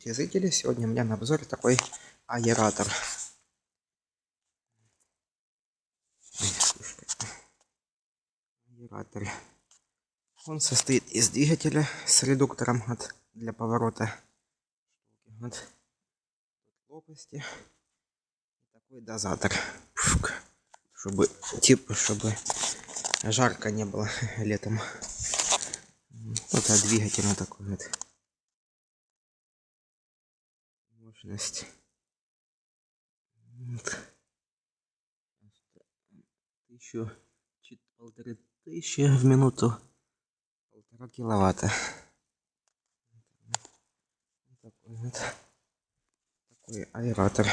Здравствуйте, зрители! Сегодня у меня на обзоре такой аэратор. Он состоит из двигателя с редуктором для поворота лопасти. Такой дозатор, чтобы жарко не было летом. Вот двигатель такой вот. Мощность. Еще 1500 в минуту. 1,5 киловатта. Такой аэратор.